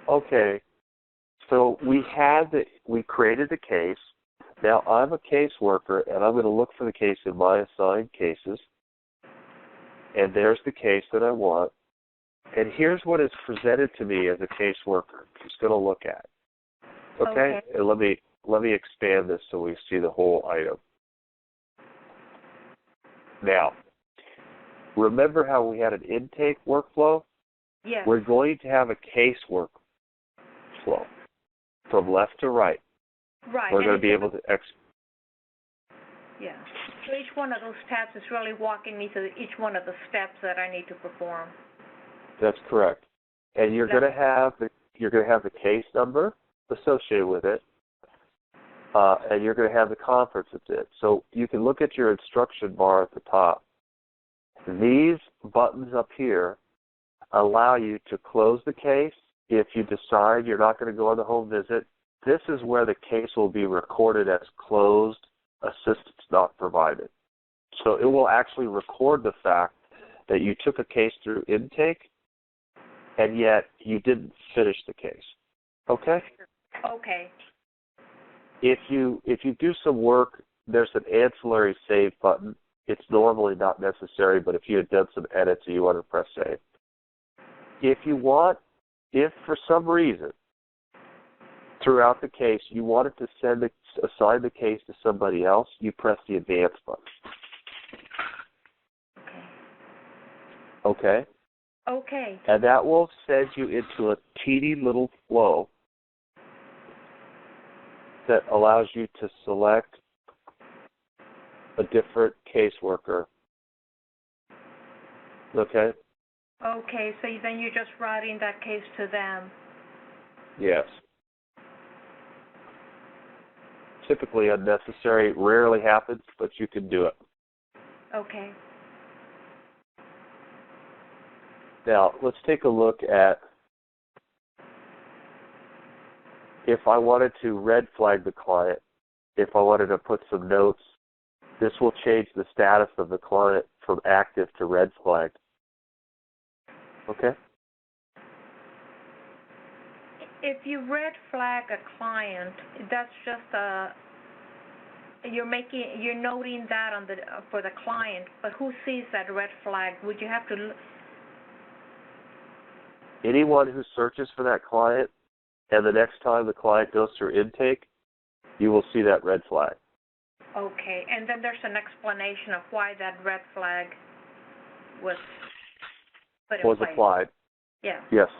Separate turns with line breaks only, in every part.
Okay. So we created the case. Now I'm a caseworker, and I'm going to look for the case in my assigned cases. And there's the case that I want. And here's what is presented to me as a caseworker. I'm just going to look at. Okay? And let me expand this so we see the whole item. Now, remember how we had an intake workflow?
Yes.
We're going to have a case workflow from left to right.
Right.
We're going to be able to
Yeah. So each one of those steps is really walking me through each one of the steps that I need to perform.
That's correct. And you're going to have the case number associated with it, and you're going to have the conference it's in. So you can look at your instruction bar at the top. These buttons up here allow you to close the case if you decide you're not going to go on the home visit. This is where the case will be recorded as closed, assistance not provided. So it will actually record the fact that you took a case through intake and yet you didn't finish the case. Okay?
Okay.
If you do some work, there's an ancillary save button. It's normally not necessary, but if you had done some edits and you want to press save. If for some reason throughout the case you wanted to assign the case to somebody else, you press the advance button. Okay?
Okay.
And that will send you into a teeny little flow that allows you to select a different caseworker. Okay?
Okay, so then you're just routing that case to them.
Yes. Typically unnecessary, rarely happens, but you can do it.
Okay.
Now, let's take a look at if I wanted to red flag the client, if I wanted to put some notes, this will change the status of the client from active to red flagged. Okay?
If you red flag a client, that's just you're noting that on for the client, but who sees that red flag? Would you have to?
Anyone who searches for that client, and the next time the client goes through intake, you will see that red flag.
Okay, and then there's an explanation of why that red flag was put in place.
Was applied.
Yeah.
Yes.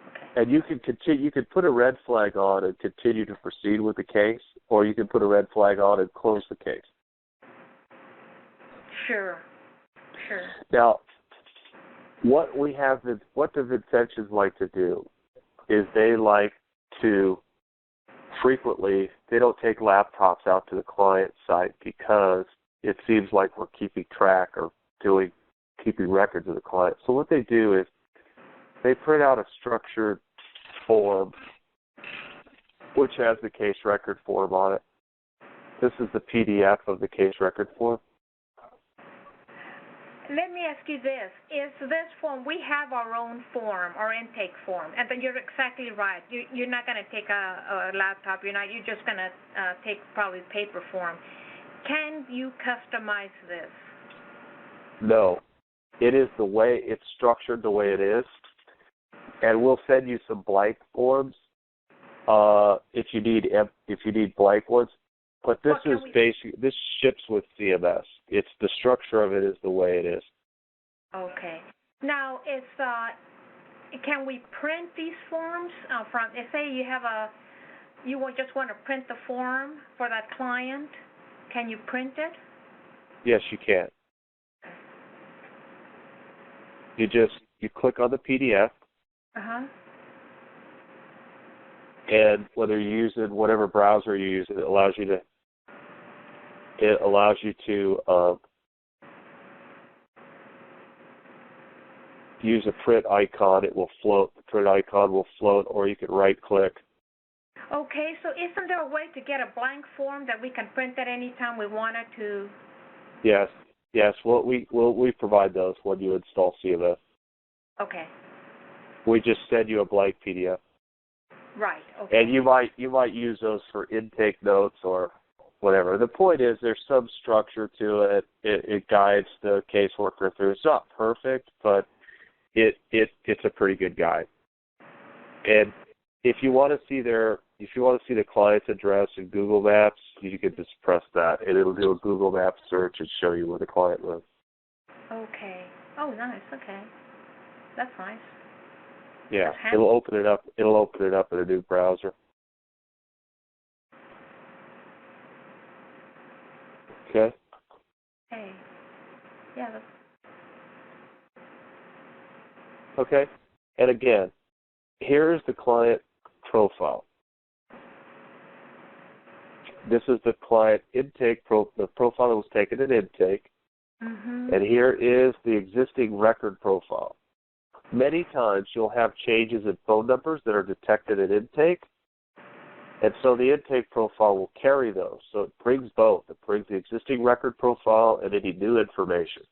Okay.
And you can continue. You can put a red flag on and continue to proceed with the case, or you can put a red flag on and close the case.
Sure. Sure.
Now, what the Vincentians like to do is they like to frequently, they don't take laptops out to the client site because it seems like we're keeping track or keeping records of the client. So what they do is they print out a structured form which has the case record form on it. This is the PDF of the case record form.
Let me ask you this. Is this form, we have our own form, our intake form, and then you're exactly right. You're not going to take a laptop. You're just going to take probably paper form. Can you customize this?
No. It is the way it's structured the way it is. And we'll send you some blank forms if you need blank ones. But this is basic. This ships with CMS. It's the structure of it is the way it is.
Okay. Now, can we print these forms from? Say you have just want to print the form for that client. Can you print it?
Yes, you can. You click on the PDF. And whether you're using whatever browser you use, it allows you to use a print icon. It will float. The print icon will float, or you can right-click.
Okay, so isn't there a way to get a blank form that we can print at any time we wanted to?
Yes. Well, we provide those when you install CMS.
Okay.
We just send you a blank PDF.
Right. Okay.
And you might use those for intake notes or whatever. The point is there's some structure to it. It guides the caseworker through. It's not perfect, but it's a pretty good guide. And if you want to see the client's address in Google Maps, you can just press that, and it'll do a Google Maps search and show you where the client lives.
Okay. Oh, nice. Okay. That's nice.
Yeah,
That's
it'll open it up. It'll open it up in a new browser. Okay.
Hey. Yeah. That's...
Okay. And again, here is the client profile. This is the client intake the profile that was taken at intake.
Mm-hmm.
And here is the existing record profile. Many times you'll have changes in phone numbers that are detected at intake, and so the intake profile will carry those. So it brings both. It brings the existing record profile and any new information.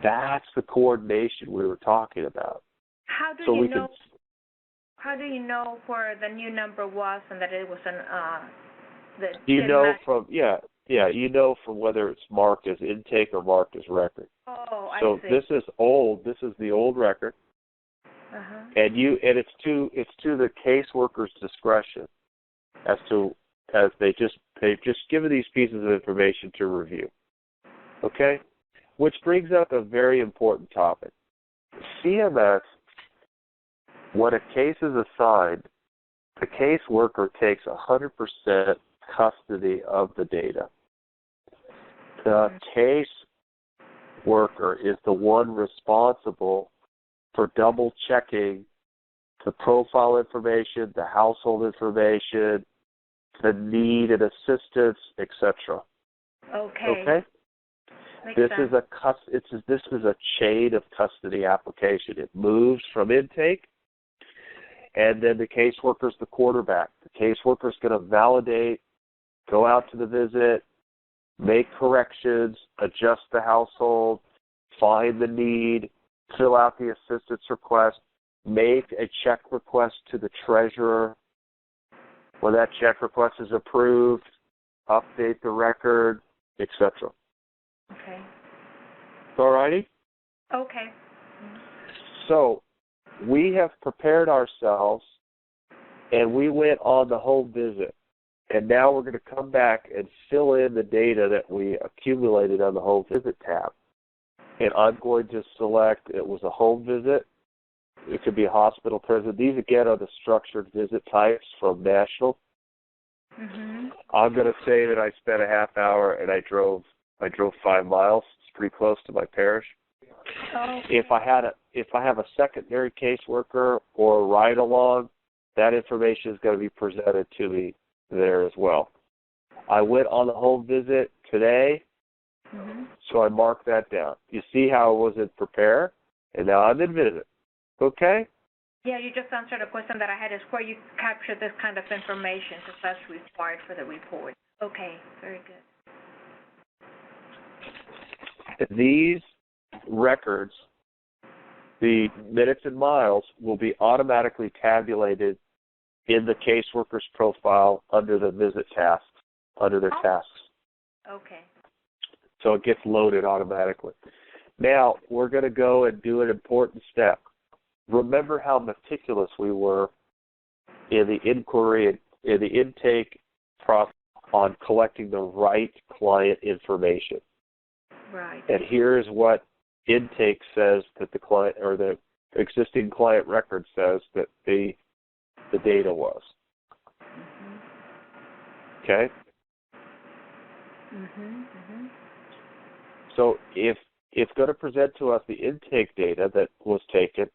That's the coordination we were talking about.
How do you know where the new number was and that it was
you know from whether it's marked as intake or marked as record.
Oh, I
see. So this is old. This is the old record.
Uh-huh.
And it's to the caseworker's discretion as they've just given these pieces of information to review. Okay? Which brings up a very important topic. CMS, when a case is assigned, the caseworker takes 100% custody of the data. The case worker is the one responsible for double checking the profile information, the household information, the need and assistance, etc.
Okay.
This is a chain of custody application. It moves from intake, and then the caseworker's the quarterback. The caseworker's going to validate, go out to the visit, make corrections, adjust the household, find the need, fill out the assistance request, make a check request to the treasurer. When that check request is approved, update the record, etc.
Okay.
All righty?
Okay.
So we have prepared ourselves, and we went on the home visit. And now we're going to come back and fill in the data that we accumulated on the home visit tab. And I'm going to select, it was a home visit. It could be a hospital, prison. These, again, are the structured visit types from National.
Mm-hmm.
I'm going to say that I spent a half hour and I drove 5 miles. It's pretty close to my parish.
Okay.
If I have a secondary caseworker or a ride-along, that information is going to be presented to me there as well. I went on the home visit today, so I marked that down. You see how I was in prepare, and now I'm in visit. Okay?
Yeah, you just answered a question that I had, is where you capture this kind of information, because that's required for the report. Okay, very good.
These records, the minutes and miles, will be automatically tabulated in the caseworker's profile under the visit tasks, under their tasks.
Okay.
So it gets loaded automatically. Now, we're going to go and do an important step. Remember how meticulous we were in the inquiry, in the intake process on collecting the right client information.
Right.
And here's what intake says that the client, or the existing client record says that the data was. Okay? So if it's going to present to us the intake data that was taken,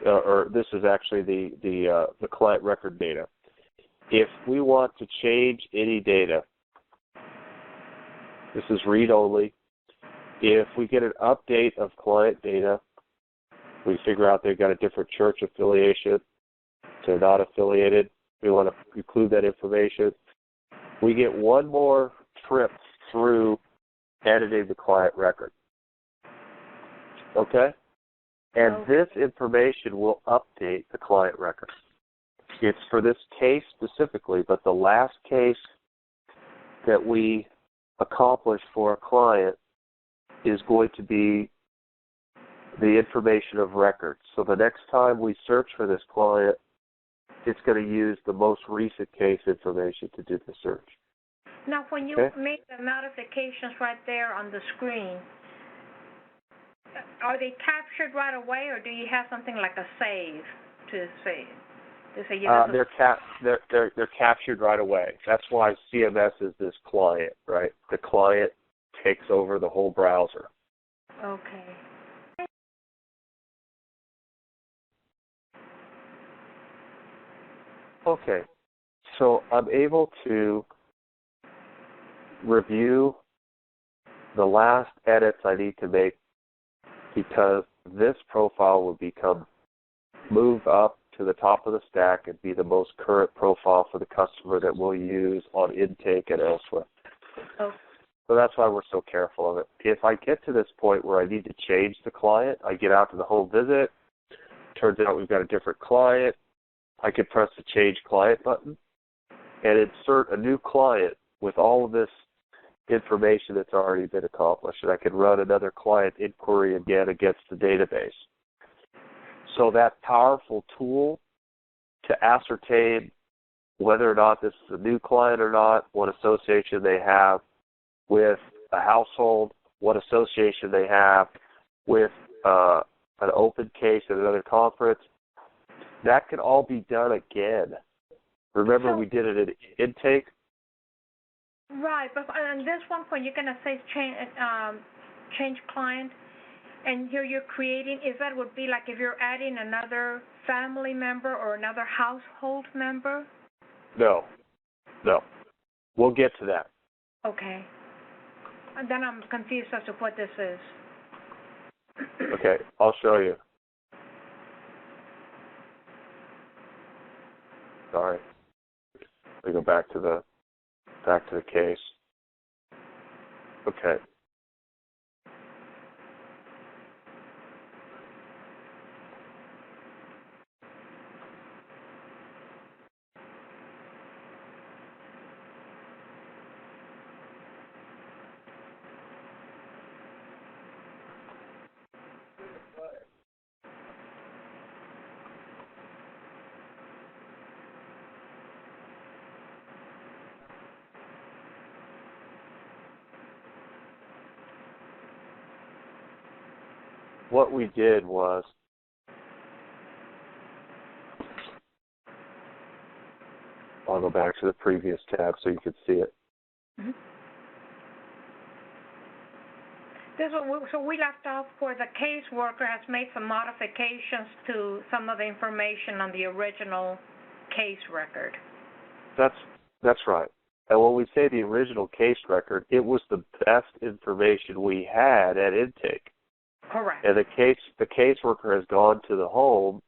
or this is actually the client record data. If we want to change any data, this is read-only. If we get an update of client data, we figure out they've got a different church affiliation, they're not affiliated, we want to include that information. We get one more trip through editing the client record. Okay? And this information will update the client record. It's for this case specifically, but the last case that we accomplish for a client is going to be the information of record. So the next time we search for this client, it's going to use the most recent case information to do the search.
Now, when you make the modifications right there on the screen, are they captured right away, or do you have something like a save to say?
They're captured right away. That's why CMS is this client, right? The client takes over the whole browser.
Okay.
Okay. So I'm able to review the last edits I need to make because this profile will move up to the top of the stack and be the most current profile for the customer that we'll use on intake and elsewhere.
Oh.
So that's why we're so careful of it. If I get to this point where I need to change the client, I get out to the home visit, turns out we've got a different client, I could press the Change Client button and insert a new client with all of this information that's already been accomplished, and I can run another client inquiry again against the database. So that powerful tool to ascertain whether or not this is a new client or not, what association they have with a household, what association they have with an open case at another conference, that can all be done again. Remember, we did it in intake?
Right, but on this one, when you're going to say change client, and here you're creating, is that would be like if you're adding another family member or another household member?
No. We'll get to that.
Okay. And then I'm confused as to what this is.
Okay, I'll show you. Sorry. We go back to the case. Okay. What we did was I'll go back to the previous tab so you can see it.
Mm-hmm. So we left off where the caseworker has made some modifications to some of the information on the original case record.
That's right. And when we say the original case record, it was the best information we had at intake.
Correct.
And the caseworker has gone to the home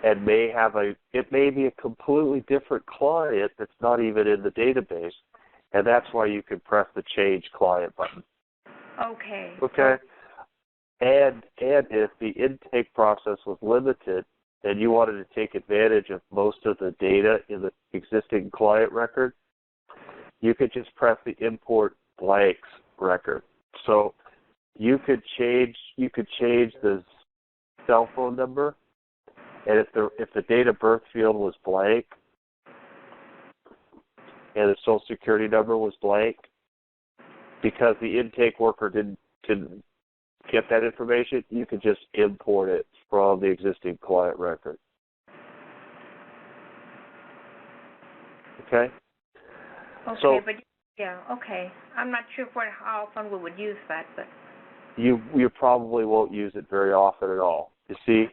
and it may be a completely different client that's not even in the database, and that's why you can press the Change Client button.
Okay.
Okay. And if the intake process was limited and you wanted to take advantage of most of the data in the existing client record, you could just press the Import Blanks record. So you could change the cell phone number, and if the date of birth field was blank and the social security number was blank, because the intake worker didn't get that information, you could just import it from the existing client record. Okay?
Okay,
so,
but yeah, okay. I'm not sure how often we would use that, but
you probably won't use it very often at all. You see?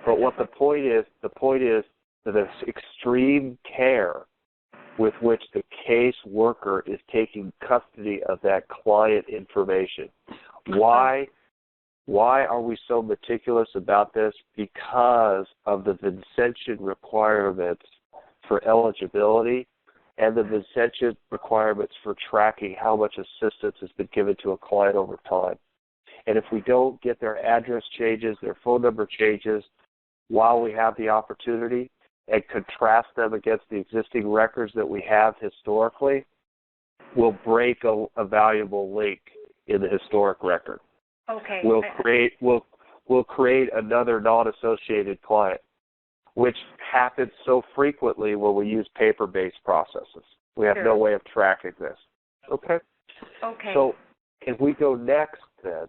But what the point is the extreme care with which the case worker is taking custody of that client information. Why are we so meticulous about this? Because of the Vincentian requirements for eligibility and the Vincentian requirements for tracking how much assistance has been given to a client over time. And if we don't get their address changes, their phone number changes while we have the opportunity, and contrast them against the existing records that we have historically, we'll break a valuable link in the historic record.
Okay.
We'll create another non-associated client, which happens so frequently when we use paper-based processes. We have no way of tracking this. Okay?
Okay.
So if we go next then,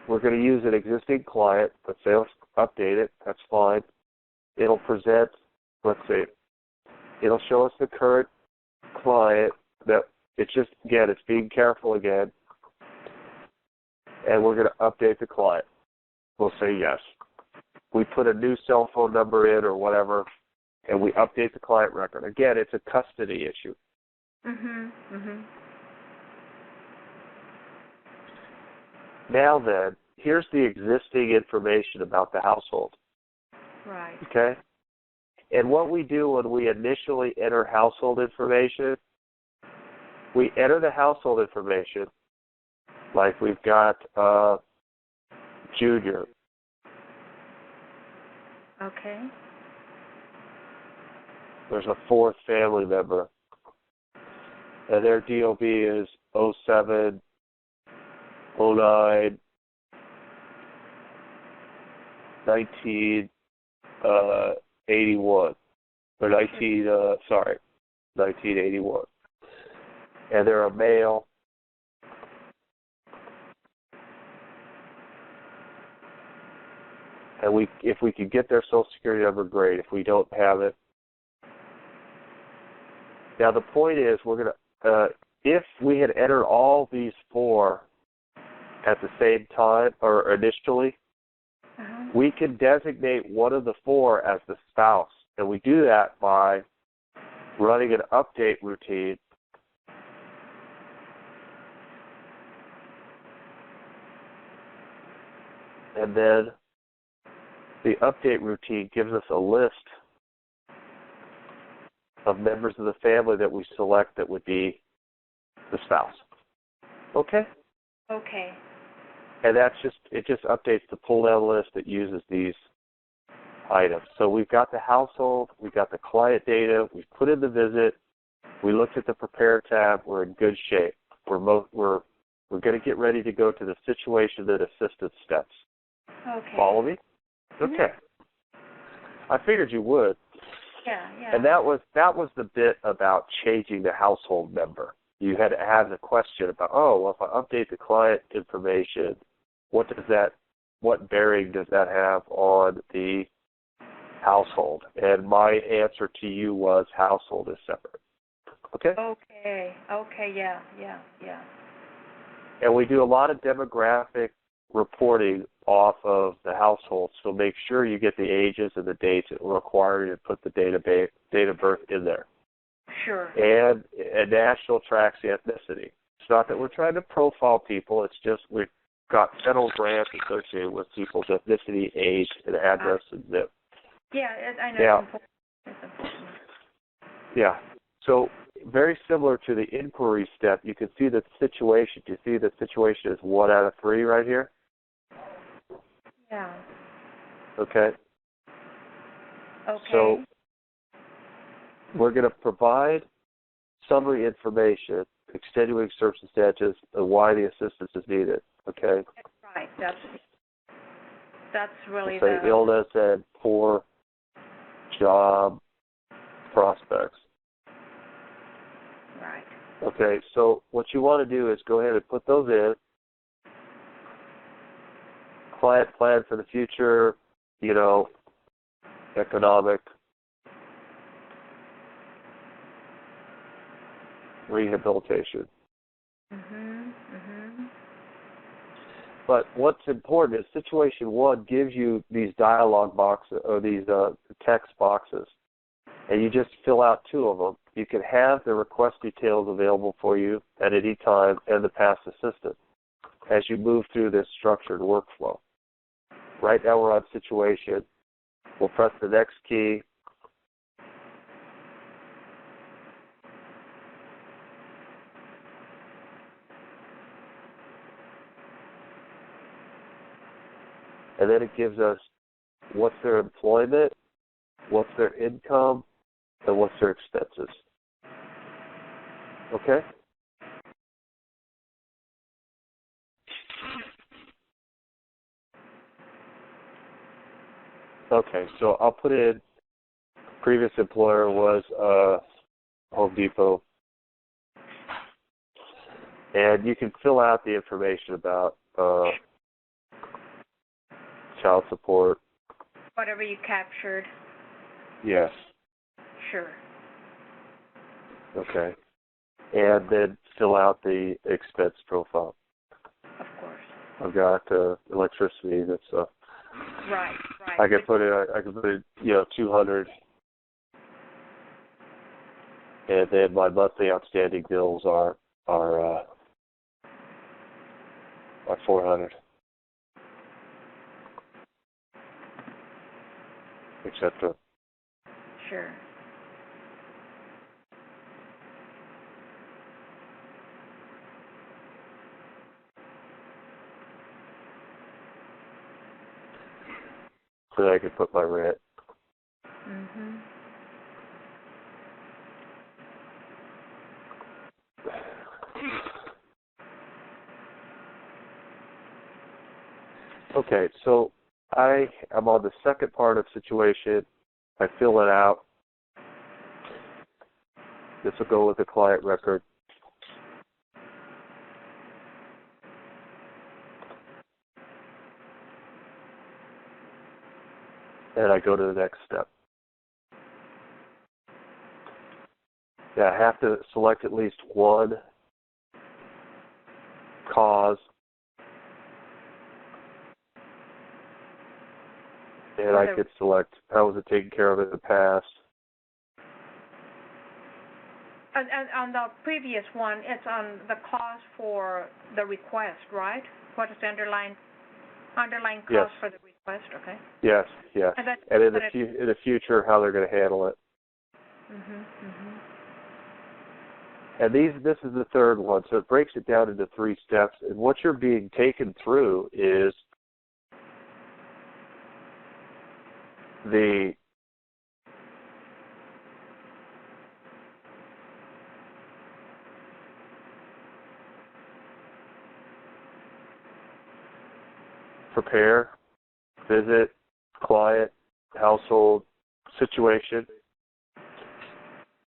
we're going to use an existing client. Let's say let's update it. That's fine. It'll present, let's see, it'll show us the current client that it's just, again, it's being careful again. And we're going to update the client. We'll say yes. We put a new cell phone number in or whatever, and we update the client record. Again, it's a custody issue. Now then, here's the existing information about the household.
Right.
Okay? And what we do when we initially enter household information, we enter the household information like we've got Junior.
Okay.
There's a fourth family member. And their DOB is 07, 09, 1981. Or 1981. And they're a male. And if we could get their Social Security number, great. If we don't have it. Now the point is, we're going to, if we had entered all these four at the same time or initially, we can designate one of the four as the spouse. And we do that by running an update routine. And then the update routine gives us a list of members of the family that we select that would be the spouse. Okay?
Okay.
And it just updates the pull-down list that uses these items. So we've got the household, we've got the client data, we've put in the visit, we looked at the prepare tab, we're in good shape. We're going to get ready to go to the situation and assistance steps.
Okay.
Follow me? Okay. I figured you would.
Yeah.
And that was the bit about changing the household member. You had to ask a question about, if I update the client information, what bearing does that have on the household? And my answer to you was household is separate. Okay?
Okay, yeah.
And we do a lot of demographic reporting off of the household, so make sure you get the ages and the dates that were required and put the date of birth in there.
Sure.
And national tracks the ethnicity. It's not that we're trying to profile people, it's just we've got federal grants associated with people's ethnicity, age, and address and zip.
Yeah, I know. It's important.
Yeah. So very similar to the inquiry step, you can see the situation. Do you see the situation is 1 out of 3 right here?
Yeah.
Okay.
Okay.
So we're going to provide summary information, extenuating circumstances, and why the assistance is needed. Okay.
Right. That's really
say illness and poor job prospects.
Right.
Okay. So what you want to do is go ahead and put those in. Client plan for the future, economic, rehabilitation. But what's important is situation 1 gives you these dialog boxes or these text boxes, and you just fill out 2 of them. You can have the request details available for you at any time and the past assistant as you move through this structured workflow. Right now we're on situation. We'll press the next key. And then it gives us what's their employment, what's their income, and what's their expenses. Okay? Okay, so I'll put in previous employer was Home Depot. And you can fill out the information about child support.
Whatever you captured.
Yes.
Sure.
Okay. And then fill out the expense profile.
Of course.
I've got electricity. That's
right.
I can put in 200, and then my monthly outstanding bills are 400, etc.
Sure.
So that I can put my rent.
Mhm.
Okay, so I'm on the second part of situation. I fill it out. This will go with the client record. And I go to the next step. Yeah, I have to select at least one cause, and I could select how was it taken care of in the past.
And on the previous one, it's on the cause for the request, right? What is the underlying cause
Yes.
for the request? Okay.
Yes. And in the future, how they're going to handle it.
Mhm. Mhm.
And this is the third one, so it breaks it down into 3 steps. And what you're being taken through is the prepare, visit, client, household, situation.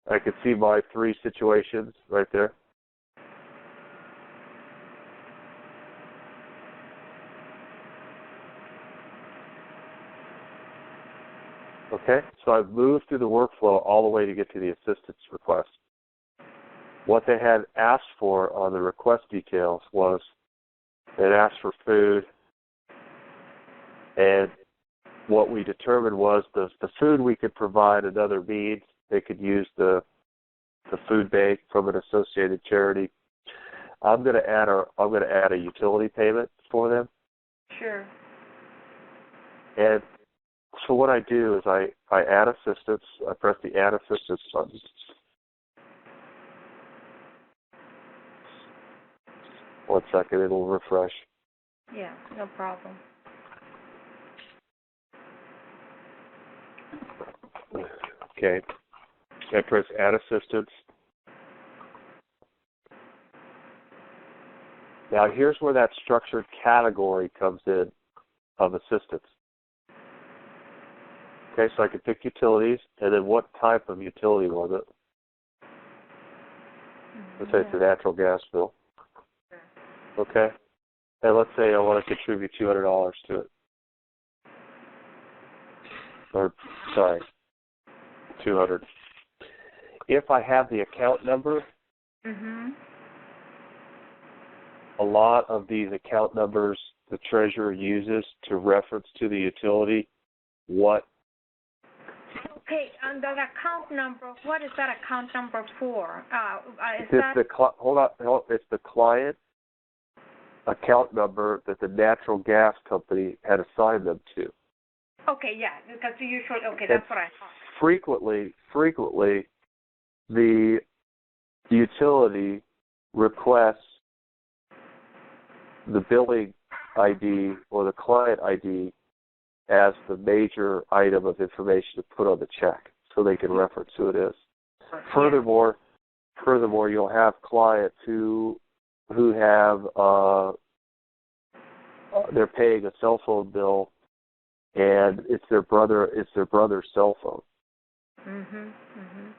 I can see my 3 situations right there. Okay, so I've moved through the workflow all the way to get to the assistance request. What they had asked for on the request details was they'd asked for food, and what we determined was the food we could provide another means. They could use the food bank from an associated charity. I'm going to add a utility payment for them.
Sure.
And so what I do is I add assistance. I press the add assistance button. One second, it'll refresh.
Yeah, no problem.
Okay. I press add assistance. Now here's where that structured category comes in of assistance. Okay, so I can pick utilities, and then what type of utility was it? Let's say it's a natural gas bill. Okay? And let's say I want to contribute $200 to it. Or, sorry, 200. If I have the account number, a lot of these account numbers the treasurer uses to reference to the utility what.
Okay, and that account number, what is that account number for?
It's the client account number that the natural gas company had assigned them to.
Okay, yeah, because usually, that's what I thought.
Frequently, the utility requests the billing ID or the client ID as the major item of information to put on the check so they can reference who it is. Furthermore, you'll have clients who have they're paying a cell phone bill, and it's their brother's cell phone.
Mhm. Mhm.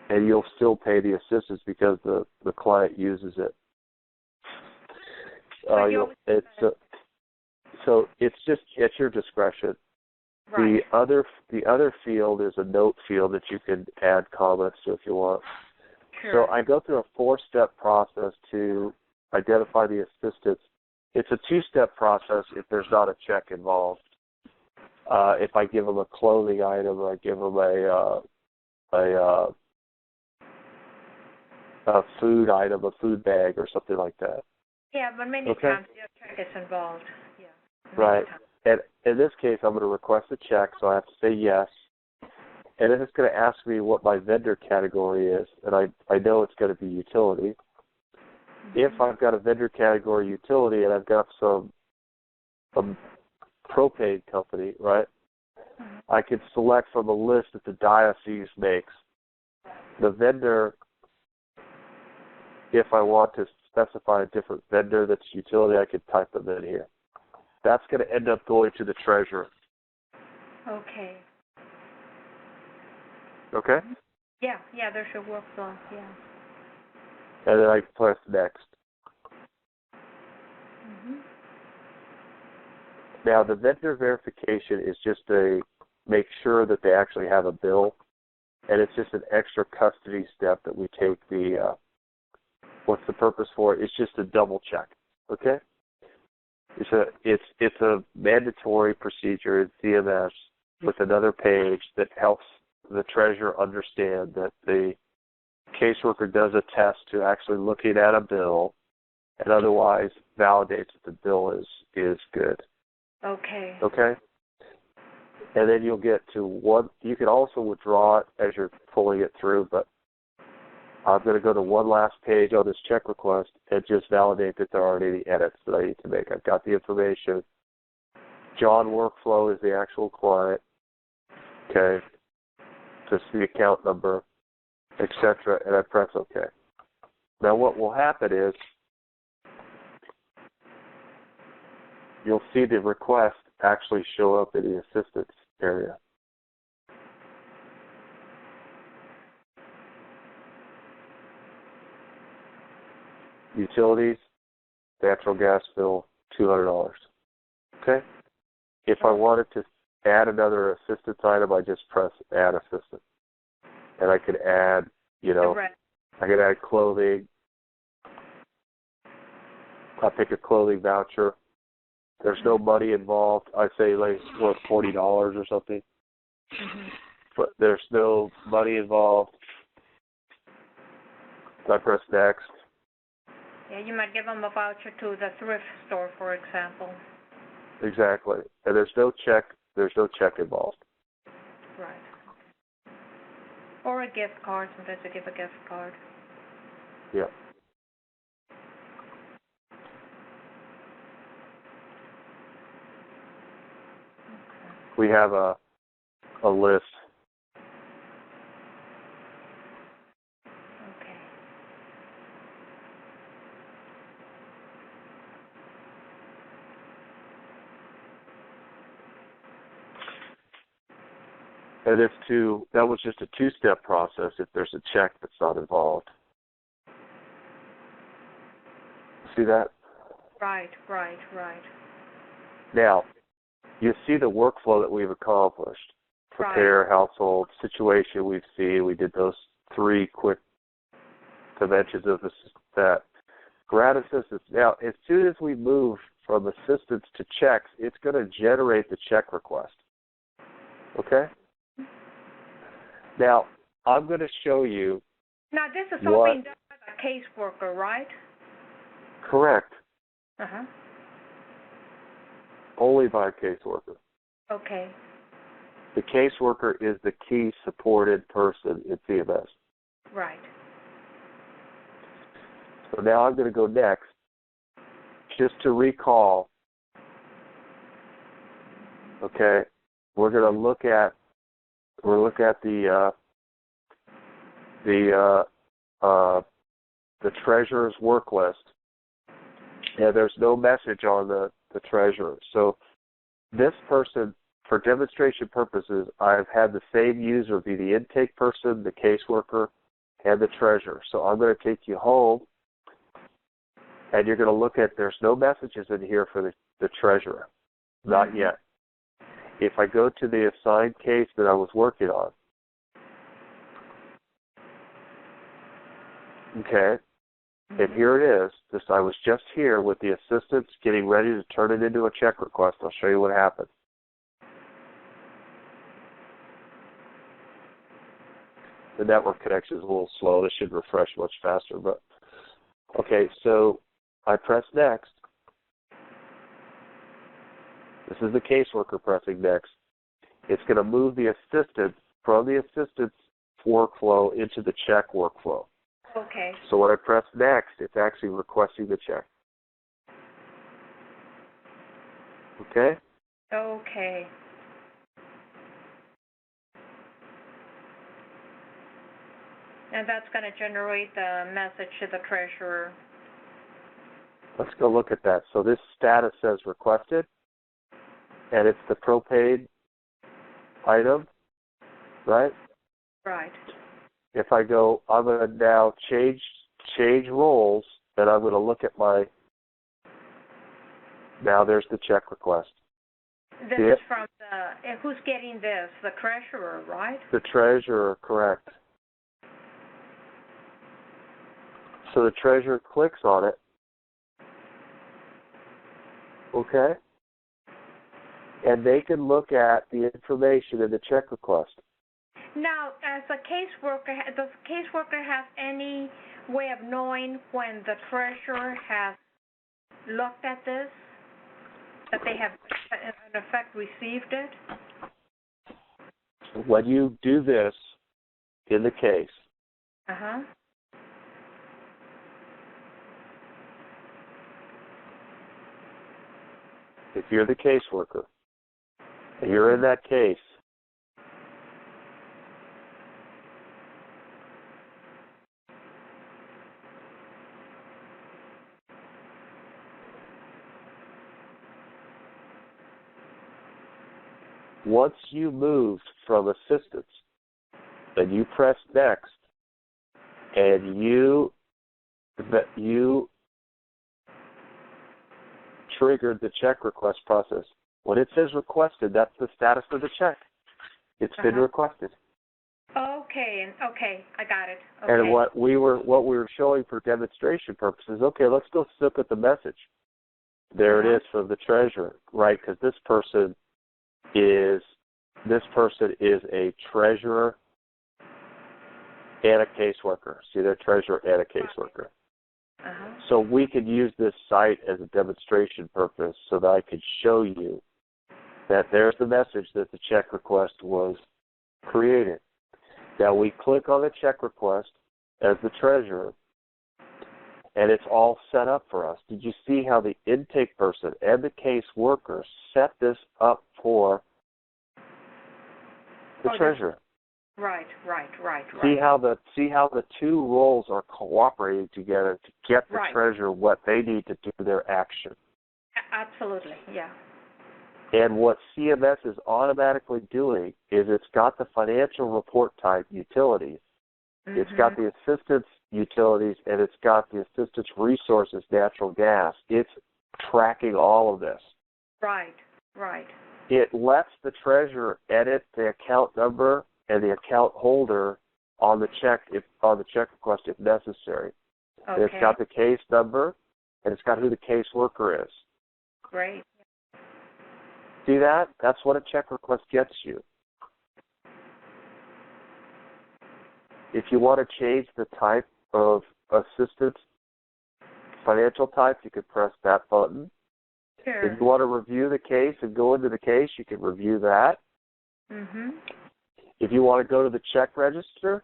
And you'll still pay the assistance because the client uses it. So it's just at your discretion.
Right.
The other field is a note field that you can add comments to if you want.
Sure.
So I go through a 4-step process to identify the assistance. It's a 2-step process if there's not a check involved. If I give them a clothing item, or I give them a food item, a food bag, or something like that.
Yeah, but many times your check is involved. Yeah.
Right. And in this case, I'm going to request a check, so I have to say yes. And then it's going to ask me what my vendor category is, and I know it's going to be utility. If I've got a vendor category utility and I've got some propane company, right, I can select from a list that the diocese makes. The vendor, if I want to specify a different vendor that's utility, I could type them in here. That's going to end up going to the treasurer.
Okay.
Okay?
Yeah, there's a workflow, yeah.
And then I press next.
Mhm.
Now, the vendor verification is just to make sure that they actually have a bill, and it's just an extra custody step that we take what's the purpose for it? It's just a double check, okay? It's a mandatory procedure in CMS with another page that helps the treasurer understand that the caseworker does a test to actually looking at a bill and otherwise validates that the bill is good.
Okay.
Okay? And then you'll get to one. You can also withdraw it as you're pulling it through, but I'm going to go to one last page on this check request and just validate that there aren't any edits that I need to make. I've got the information. John Workflow is the actual client. Okay. Just the account number, etc., and I press OK. Now what will happen is you'll see the request actually show up in the assistance area. Utilities, natural gas bill, $200. Okay? If I wanted to add another assistance item, I just press Add Assistance. And I could add, I could add clothing. I pick a clothing voucher. There's no money involved. I say, like, what, $40 or something.
Mhm.
But there's no money involved. So I press Next.
Yeah, you might give them a voucher to the thrift store, for example.
Exactly. And there's no check involved.
Right. Or a gift card, sometimes they give a gift card.
Yeah. We have a list.
Okay.
And that was just a 2-step process if there's a check that's not involved. See that?
Right.
Now, you see the workflow that we've accomplished. Prepare, household, situation we've seen. We did those 3 quick dimensions of that. Grad assistance. Now, as soon as we move from assistance to checks, it's going to generate the check request. Okay? Now, I'm going to show you.
Now, this is all being done by a caseworker, right?
Correct.
Uh-huh.
Only by a caseworker.
Okay.
The caseworker is the key supported person in CMS.
Right.
So now I'm going to go next. Just to recall, okay, we're going to look at the treasurer's work list, and there's no message on the treasurer. So this person, for demonstration purposes, I've had the same user be the intake person, the caseworker, and the treasurer. So I'm going to take you home, and you're going to look at, there's no messages in here for the treasurer. Not yet. If I go to the assigned case that I was working on, okay, and here it is. I was just here with the assistants getting ready to turn it into a check request. I'll show you what happened. The network connection is a little slow. This should refresh much faster. But okay, so I press next. This is the caseworker pressing next. It's going to move the assistant from the assistant's workflow into the check workflow.
Okay.
So when I press next, it's actually requesting the check. Okay?
Okay. And that's going to generate the message to the treasurer.
Let's go look at that. So this status says requested, and it's the propane item, right?
Right.
If I go, I'm going to now change roles, and I'm going to look at now there's the check request.
This is from who's getting this? The treasurer, right?
The treasurer, correct. So the treasurer clicks on it, okay? And they can look at the information in the check request.
Now, as a caseworker, does the caseworker have any way of knowing when the treasurer has looked at this, that they have, in effect, received it?
When you do this in the case, if you're the caseworker, and you're in that case, once you moved from assistance, and you press next, and you triggered the check request process. When it says requested, that's the status of the check. It's been requested.
Okay, I got it. Okay.
And what we were showing for demonstration purposes, okay, let's go look at the message. There it is from the treasurer, right? Because this person is a treasurer and a caseworker. See, they're treasurer and a caseworker. So we could use this site as a demonstration purpose so that I could show you that there's the message that the check request was created. Now we click on the check request as the treasurer, and it's all set up for us. Did you see how the intake person and the caseworker set this up for the treasurer?
Right.
See how the two roles are cooperating together to get the treasurer what they need to do their action.
Absolutely, yeah.
And what CMS is automatically doing is it's got the financial report type utilities, it's got the assistance utilities, and it's got the assistance resources, natural gas. It's tracking all of this.
Right.
It lets the treasurer edit the account number and the account holder on the check request if necessary.
Okay.
And it's got the case number, and it's got who the caseworker is.
Great.
See that? That's what a check request gets you. If you want to change the type of assistance, financial type, you can press that button.
Sure.
If you want to review the case and go into the case, you can review that. If you want to go to the check register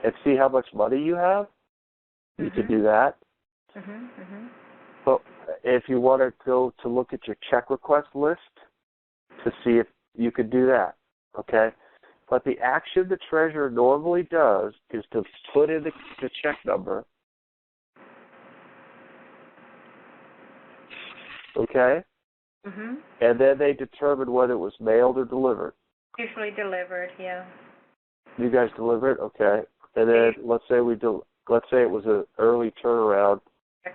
and see how much money you have, you can do that. But if you want to go to look at your check request list to see if you could do that, okay? But the action the treasurer normally does is to put in the check number, okay?
Mhm.
And then they determine whether it was mailed or delivered.
Usually delivered, yeah.
You guys deliver it, okay? And then let's say it was an early turnaround.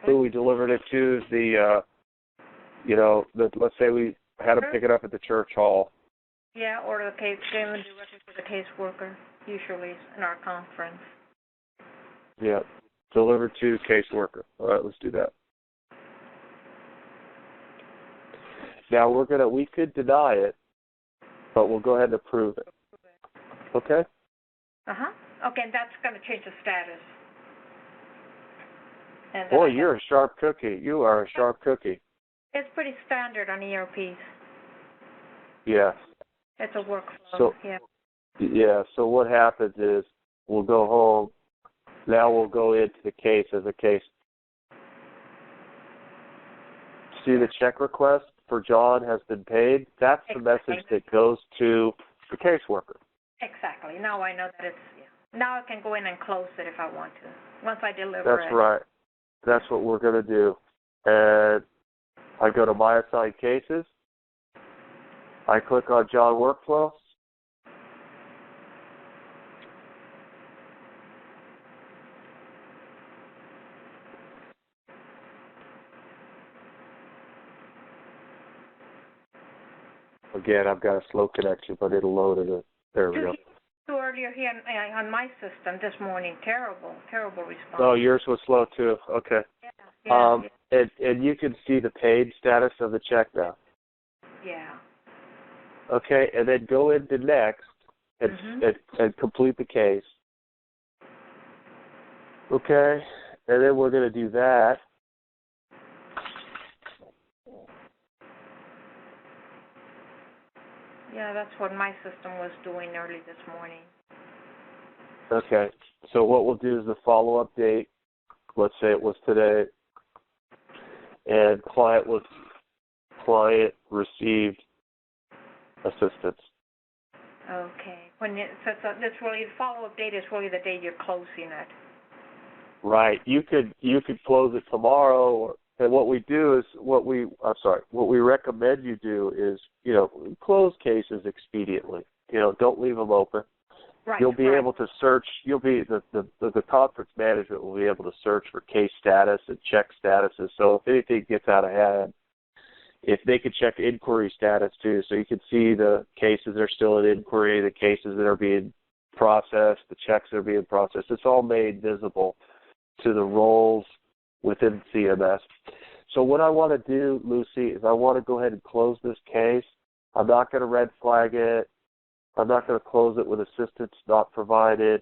Who we delivered it to is the, let's say we had them pick it up at the church hall.
Yeah, or the case given directly to the caseworker, usually in our conference.
Yeah, delivered to caseworker. All right, let's do that. Now we could deny it, but we'll go ahead and approve it. Okay?
Okay, and that's going to change the status. And
Boy, you're a sharp cookie. You are a sharp cookie.
It's pretty standard on ERPs.
Yeah.
It's a workflow.
So, yeah. So what happens is we'll go home. Now we'll go into the case as a case. See, the check request for John has been paid. That's the message that goes to the caseworker.
Exactly. Now I know that it's. Now I can go in and close it if I want to. Once I deliver it.
That's right. That's what we're going to do. And I go to My Assigned Cases. I click on John Workflow. Again, I've got a slow connection, but it'll load it. There we go.
Earlier here on my system this morning, terrible response.
Oh, yours was slow too. Okay.
Yeah.
And you can see the paid status of the check now.
Yeah.
Okay, and then go into next and complete the case. Okay, and then we're going to do that.
Yeah, that's what my system was doing early this morning.
Okay, so what we'll do is the follow-up date. Let's say it was today, and client received assistance.
Okay. That's really the follow-up date is really the day you're closing it.
Right. You could close it tomorrow, and what we recommend you do is, close cases expediently. Don't leave them open.
Right.
You'll be able to search. The conference management will be able to search for case status and check statuses. So if anything gets out of hand, if they could check inquiry status too, so you can see the cases that are still in inquiry, the cases that are being processed, the checks that are being processed. It's all made visible to the roles within CMS. So what I want to do, Lucy, is I want to go ahead and close this case. I'm not going to red flag it. I'm not going to close it with assistance not provided.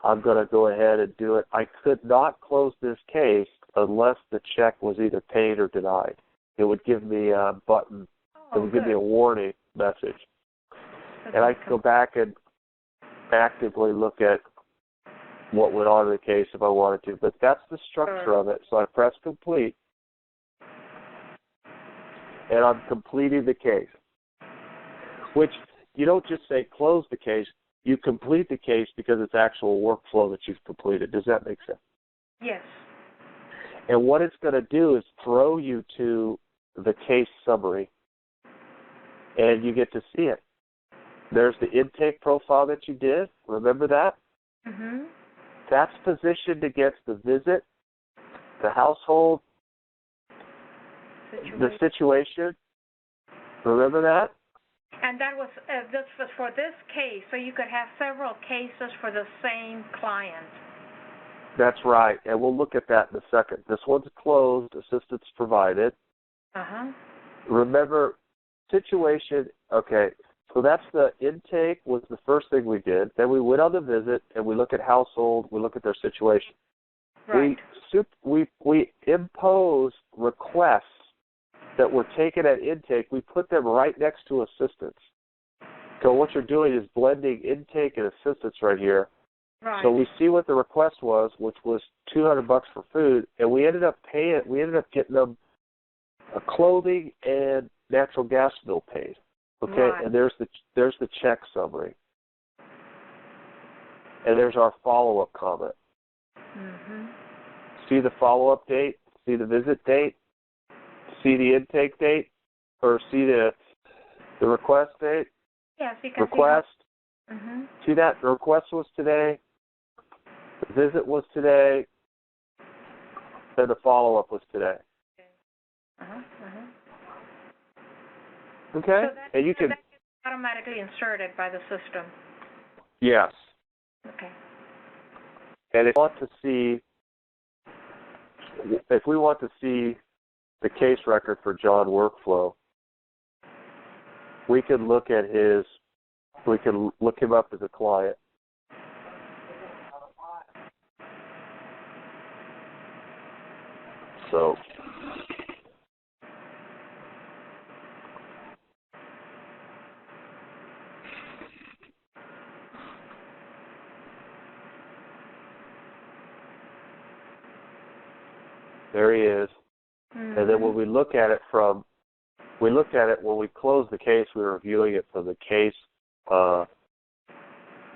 I'm going to go ahead and do it. I could not close this case unless the check was either paid or denied. It would give me a button. It would give me a warning message. And I could go back and actively look at what went on in the case if I wanted to. But that's the structure of it. So I press complete, and I'm completing the case, which you don't just say close the case. You complete the case because it's actual workflow that you've completed. Does that make sense?
Yes.
And what it's going to do is throw you to the case summary, and you get to see it. There's the intake profile that you did. Remember that?
Mm-hmm.
That's positioned against the visit, the household, the situation. Remember that?
And that was this was for this case, so you could have several cases for the same client.
That's right, and we'll look at that in a second. This one's closed, assistance provided. Remember, situation, okay, so that's the intake was the first thing we did. Then we went on the visit, and we look at household, we look at their situation.
Right.
We impose requests that were taken at intake. We put them right next to assistance. So what you're doing is blending intake and assistance right here.
Right.
So we see what the request was, which was $200 for food, and we ended up getting them a clothing and natural gas bill paid. Okay,
Right.
and there's the check summary, and there's our follow-up comment.
Mhm.
See the follow-up date, see the visit date, see the intake date, or see the request date.
Yes, you can
Request.
see. Mhm.
See that the request was today, the visit was today, and the follow-up was today. Okay,
So that,
and you can.
that gets automatically inserted by the system.
Yes.
Okay.
And if we want to see the case record for John Workflow, we can look him up as a client. So there he is.
Mhm.
And then when we look at it when we close the case, we're reviewing it from the case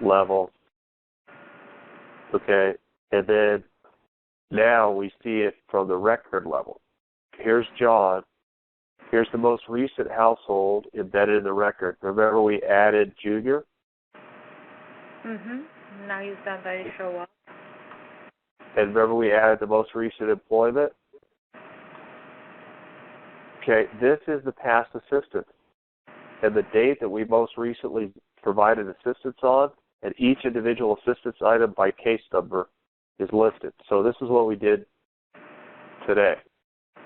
level. Okay, and then now we see it from the record level. Here's John. Here's the most recent household embedded in the record. Remember we added Junior?
Mhm. Now he's done that. Show up.
And remember we added the most recent employment? Okay, this is the past assistant. And the date that we most recently provided assistance on, and each individual assistance item by case number is listed. So this is what we did today.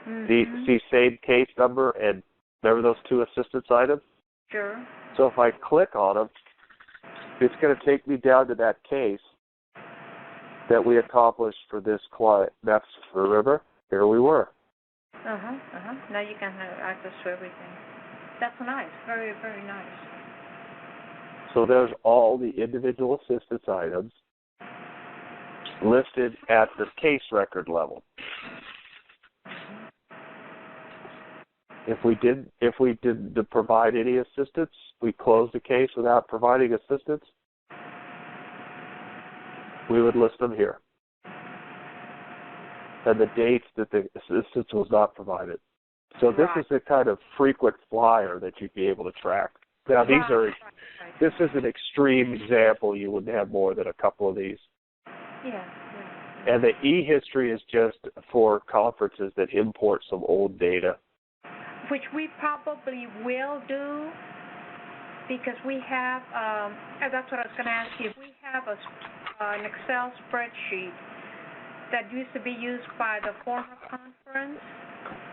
Mhm.
See same case number and remember those two assistance items?
Sure.
So if I click on them, it's going to take me down to that case that we accomplished for this client. That's, remember, here we were.
Now you can have access to everything. That's nice. Very, very nice.
So there's all the individual assistance items listed at the case record level. If we didn't provide any assistance, we closed the case without providing assistance, we would list them here. And the dates that the assistance was not provided. So this is the kind of frequent flyer that you'd be able to track. Now this is an extreme example. You wouldn't have more than a couple of these.
Yeah.
And the e-history is just for conferences that import some old data.
Which we probably will do because we have, that's what I was going to ask you, if we have an Excel spreadsheet that used to be used by the former conference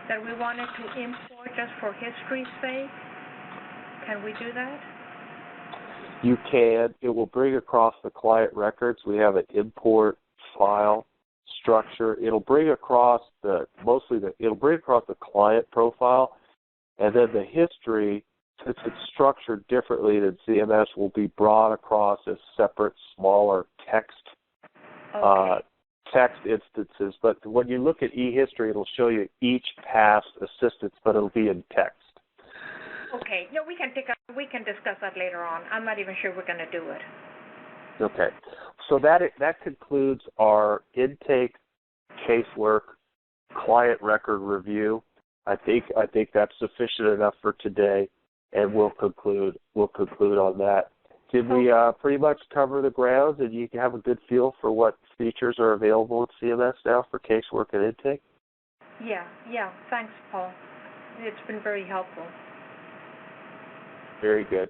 that we wanted to import just for history's sake, can we do that?
You can. It will bring across the client records. We have an import file structure. It'll bring across the client profile, and then the history, since it's structured differently than CMS, will be brought across as separate, smaller text instances. But when you look at eHistory, it'll show you each past assistance, but it'll be in text.
Okay. No, we can discuss that later on. I'm not even sure we're going to do it.
Okay. So that concludes our intake, casework, client record review. I think that's sufficient enough for today, and we'll conclude on that. Did we pretty much cover the grounds, and you have a good feel for what features are available at CMS now for casework and intake?
Yeah. Thanks, Paul. It's been very helpful.
Very good.